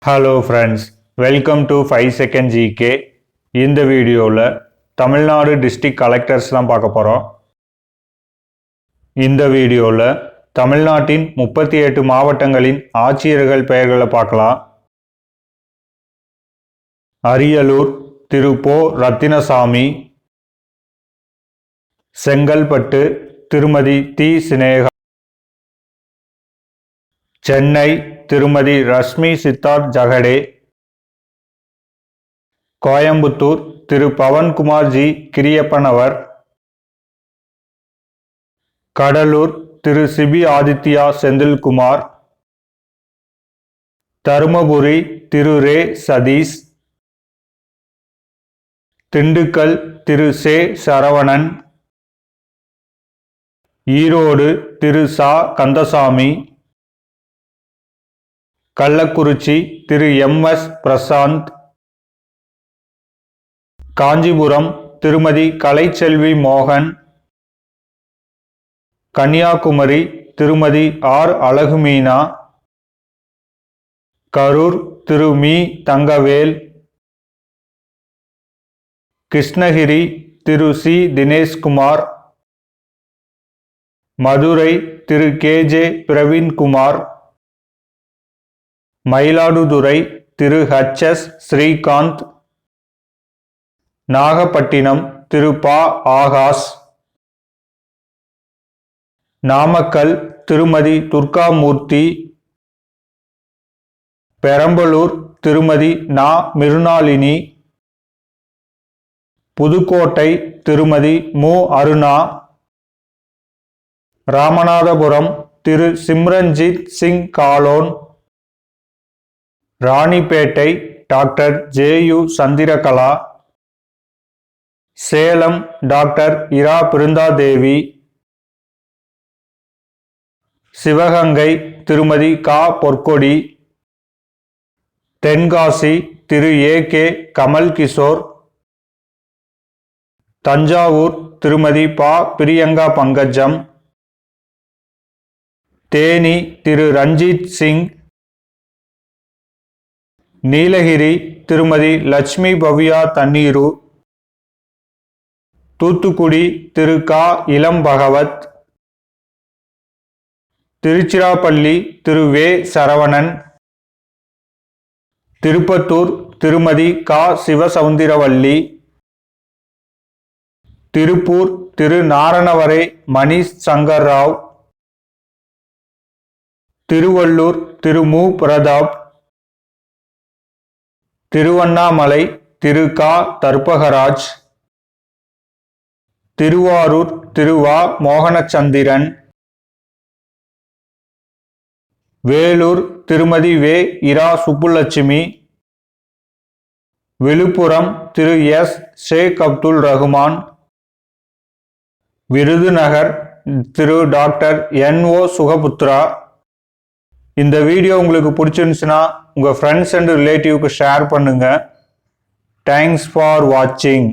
Hello friends, welcome to 5 second GK. இந்த வீடியோவில் Tamil Nadu district collectors தான் பார்க்க போகிறோம். இந்த வீடியோவில் தமிழ்நாட்டின் 38 மாவட்டங்களின் ஆட்சியர்கள் பெயர்களை பார்க்கலாம். அரியலூர் திரு பொ. ரத்தினசாமி, செங்கல்பட்டு திருமதி தி. சினேகா, சென்னை திருமதி ரஷ்மி சித்தார்த் ஜகடே, கோயம்புத்தூர் திரு பவன்குமார் ஜி கிரியப்பனவர், கடலூர் திரு சிபி ஆதித்யா செந்தில்குமார், தருமபுரி திரு ரே சதீஷ், திண்டுக்கல் திரு சே. சரவணன், ஈரோடு திரு சா. கந்தசாமி, கள்ளக்குறிச்சி திரு எம்.எஸ். பிரசாந்த், காஞ்சிபுரம் திருமதி கலைச்செல்வி மோகன், கன்னியாகுமரி திருமதி ஆர். அழகுமீனா, கரூர் திரு மீ. தங்கவேல், கிருஷ்ணகிரி திரு சி. தினேஷ்குமார், மதுரை திரு கே.ஜே. பிரவீன்குமார், மயிலாடுதுறை திரு ஹெச்.எஸ். ஸ்ரீகாந்த், நாகப்பட்டினம் திரு ப. ஆகாஷ், நாமக்கல் திருமதி துர்காமூர்த்தி, பெரம்பலூர் திருமதி நா. மிருணாளினி, புதுக்கோட்டை திருமதி மு. அருணா, ராமநாதபுரம் திரு சிம்ரன்ஜித் சிங் காலோன், ராணிப்பேட்டை டாக்டர் ஜே.யு. சந்திரகலா, சேலம் டாக்டர் இரா. பிருந்தாதேவி, சிவகங்கை திருமதி கா. பொற்கொடி, தென்காசி திரு ஏ.கே. கமல்கிஷோர், தஞ்சாவூர் திருமதி ப. பிரியங்கா பங்கஜம், தேனி திரு ரஞ்சித் சிங், நீலகிரி திருமதி லட்சுமி பவ்யா தண்ணீரு, தூத்துக்குடி திரு கா. இளம் பகவத், திருச்சிராப்பள்ளி திரு வே. சரவணன், திருப்பத்தூர் திருமதி கா. சிவசவுந்திரவல்லி, திருப்பூர் திரு நாரணவரே மணிஷ் சங்கர் ராவ், திருவள்ளூர் திரு மு. பிரதாப், திருவண்ணாமலை திரு கா. தர்பகராஜ், திருவாரூர் திரு வ. மோகனச்சந்திரன், வேலூர் திருமதி வே. இரா. சுப்புலட்சுமி, விழுப்புரம் திரு எஸ். ஷேக் அப்துல் ரகுமான், விருதுநகர் திரு டாக்டர் என்.ஓ. சுகபுத்ரா. இந்த வீடியோ உங்களுக்கு பிடிச்சிருந்துச்சுன்னா உங்கள் ஃப்ரெண்ட்ஸ் அண்ட் ரிலேட்டிவ்க்கு ஷேர் பண்ணுங்கள். தேங்க்ஸ் ஃபார் வாட்சிங்.